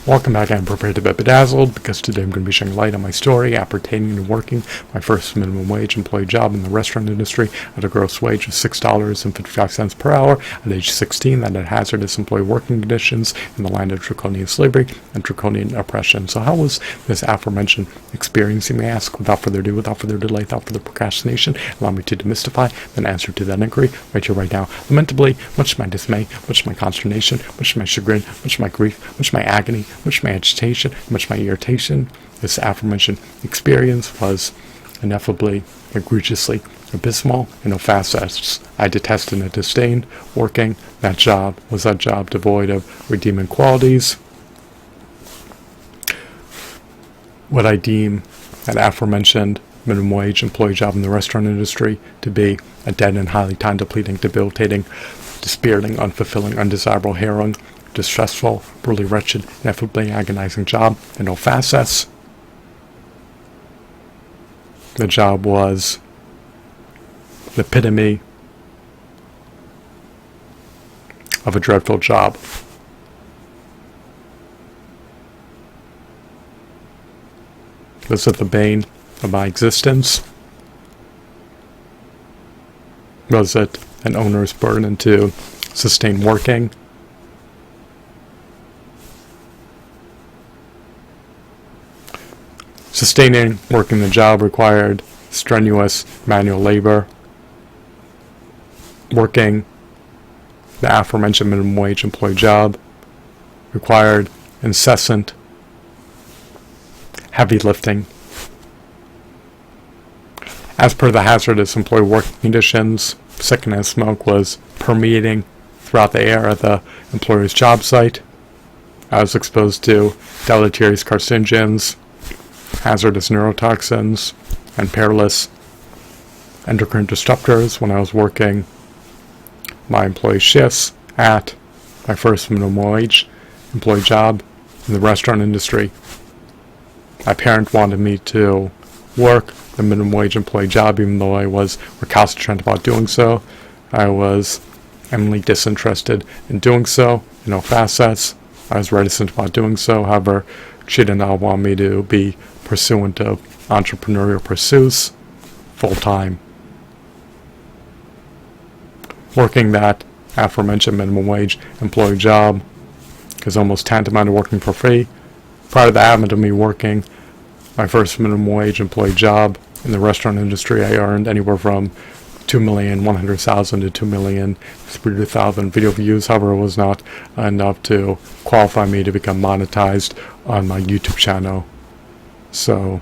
Welcome back. I'm prepared to be bedazzled because today I'm going to be shedding light on my story appertaining to working my first minimum wage employee job in the restaurant industry at a gross wage of $6.55 per hour at age 16. That had hazardous employee working conditions in the land of Draconian slavery and Draconian oppression. So how was this aforementioned experience, you may ask? Without further ado, without further delay, without further procrastination, allow me to demystify an answer to that inquiry right here, right now. Lamentably, much to my dismay, much to my consternation, much to my chagrin, much to my grief, much to my agony, much my agitation, much my irritation, this aforementioned experience was ineffably, egregiously abysmal in no facets. I detested and disdained working that job. Was that job devoid of redeeming qualities? What I deem that aforementioned minimum wage employee job in the restaurant industry to be a dead and highly time depleting, debilitating, dispiriting, unfulfilling, undesirable, harrowing, distressful, brutally wretched, ineffably agonizing job in all facets. The job was the epitome of a dreadful job. Was it the bane of my existence? Was it an owner's burden to sustain working? Sustaining working the job required strenuous manual labor. Working the aforementioned minimum wage employee job required incessant heavy lifting. As per the hazardous employee working conditions, secondhand smoke was permeating throughout the air at the employer's job site. I was exposed to deleterious carcinogens, hazardous neurotoxins, and perilous endocrine disruptors when I was working my employee shifts at my first minimum wage employee job in the restaurant industry. My parent wanted me to work the minimum wage employee job, even though I was recalcitrant about doing so. I was eminently disinterested in doing so in all facets. I was reticent about doing so. However, she did not want me to be pursuant of entrepreneurial pursuits full-time. Working that aforementioned minimum wage employee job is almost tantamount to working for free. Prior to the advent of me working my first minimum wage employee job in the restaurant industry, I earned anywhere from 2,100,000 to 2,032,000 video views. However, it was not enough to qualify me to become monetized on my YouTube channel. So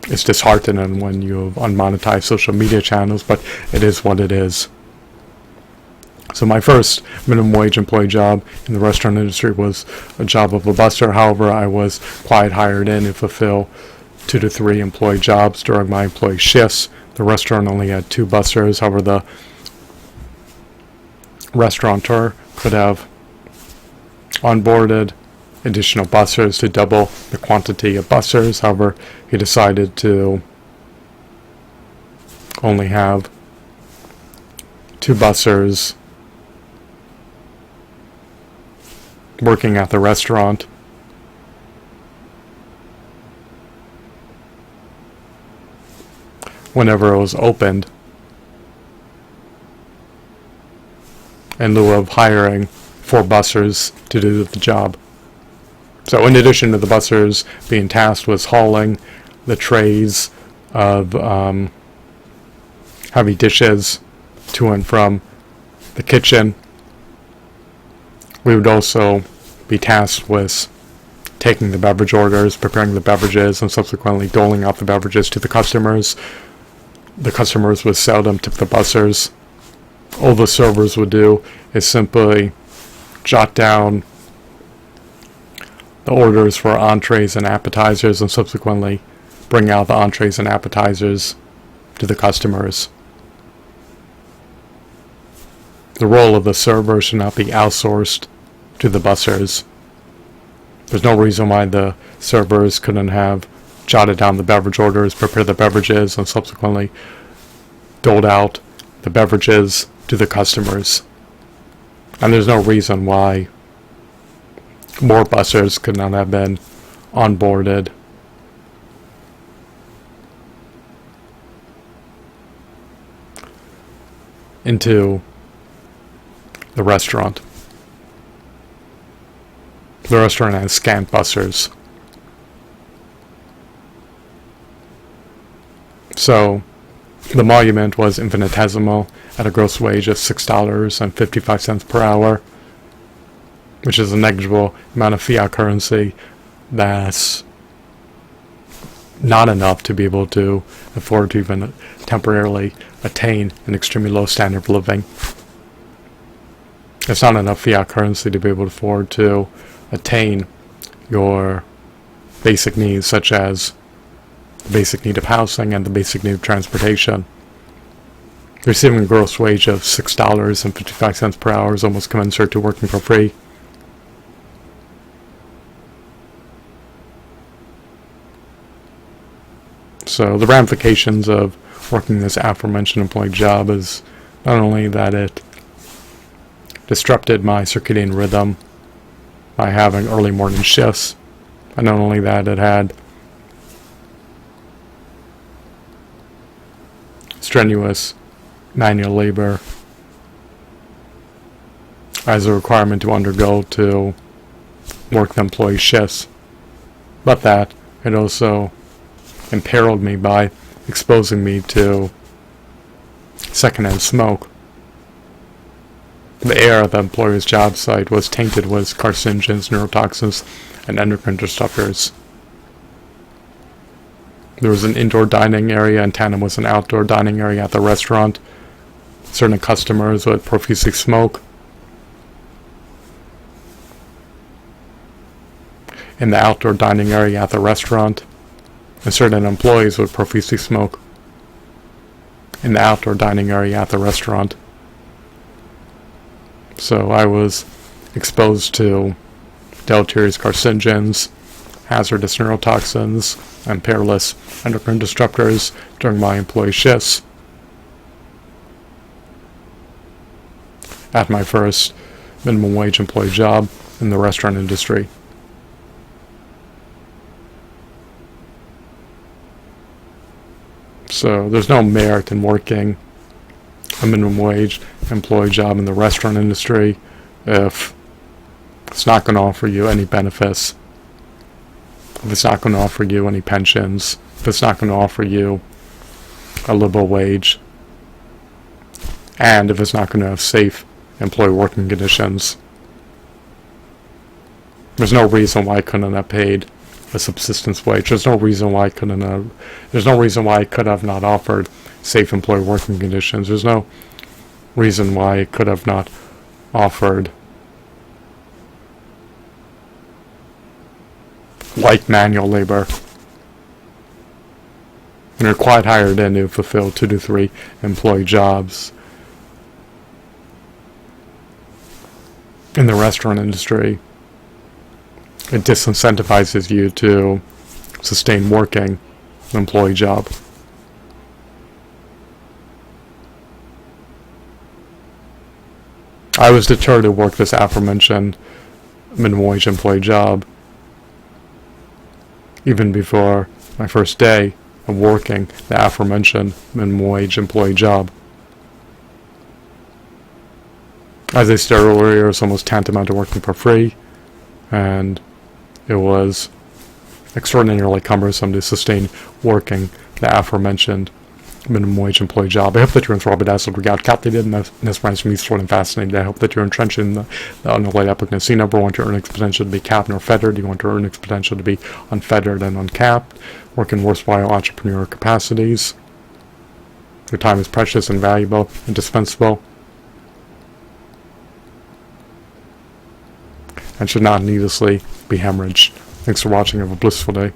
it's disheartening when you have unmonetized social media channels, but it is what it is. So my first minimum wage employee job in the restaurant industry was a job of a busser. However, I was quite hired in to fulfill 2 to 3 employee jobs during my employee shifts. The restaurant only had 2 bussers. However, the restaurateur could have onboarded additional bussers to double the quantity of bussers. However, he decided to only have 2 bussers working at the restaurant. Whenever it was opened, in lieu of hiring 4 bussers to do the job. So in addition to the bussers being tasked with hauling the trays of heavy dishes to and from the kitchen, we would also be tasked with taking the beverage orders, preparing the beverages, and subsequently doling out the beverages to the customers. The customers would seldom tip the bussers. All the servers would do is simply jot down the orders for entrees and appetizers and subsequently bring out the entrees and appetizers to the customers. The role of the server should not be outsourced to the bussers. There's no reason why the servers couldn't have jotted down the beverage orders, prepared the beverages, and subsequently doled out the beverages to the customers. And there's no reason why more bussers could not have been onboarded. Into the restaurant. The restaurant has scant bussers. So, the emolument was infinitesimal at a gross wage of $6.55 per hour, which is a negligible amount of fiat currency that's not enough to be able to afford to even temporarily attain an extremely low standard of living. It's not enough fiat currency to be able to afford to attain your basic needs, such as the basic need of housing and the basic need of transportation. Receiving a gross wage of $6.55 per hour is almost commensurate to working for free. So the ramifications of working this aforementioned employee job is not only that it disrupted my circadian rhythm by having early morning shifts, and not only that, it had strenuous manual labor as a requirement to undergo to work the employee shifts, but that it also imperiled me by exposing me to secondhand smoke. The air at the employer's job site was tainted with carcinogens, neurotoxins, and endocrine disruptors. There was an indoor dining area in tandem with an outdoor dining area at the restaurant. Certain customers would profusely smoke. In the outdoor dining area at the restaurant, and certain employees would profusely smoke in the outdoor dining area at the restaurant. So I was exposed to deleterious carcinogens, hazardous neurotoxins, and perilous endocrine disruptors during my employee shifts. At my first minimum wage employee job in the restaurant industry. So there's no merit in working a minimum wage employee job in the restaurant industry if it's not going to offer you any benefits, if it's not going to offer you any pensions, if it's not going to offer you a livable wage, and if it's not going to have safe employee working conditions. There's no reason why I couldn't have paid a subsistence wage. There's no reason why I could have not offered safe employee working conditions. There's no reason why I could have not offered light manual labor. And you're quite hired in to fulfill 2 to 3 employee jobs in the restaurant industry. It disincentivizes you to sustain working an employee job. I was deterred to work this aforementioned minimum wage employee job even before my first day of working the aforementioned minimum wage employee job. As I stated earlier, it's almost tantamount to working for free, and it was extraordinarily cumbersome to sustain working the aforementioned minimum wage employee job. I hope that you're enthralled, bedazzled, regaled, captivated, mesmerized, amused, and fascinated. I hope that you're entrenched in the underlying applicants. You never want your earnings potential to be capped nor fettered. You want your earnings potential to be unfettered and uncapped. Work in worthwhile entrepreneurial capacities. Your time is precious and valuable, indispensable, and should not needlessly be hemorrhaged. Thanks for watching. Have a blissful day.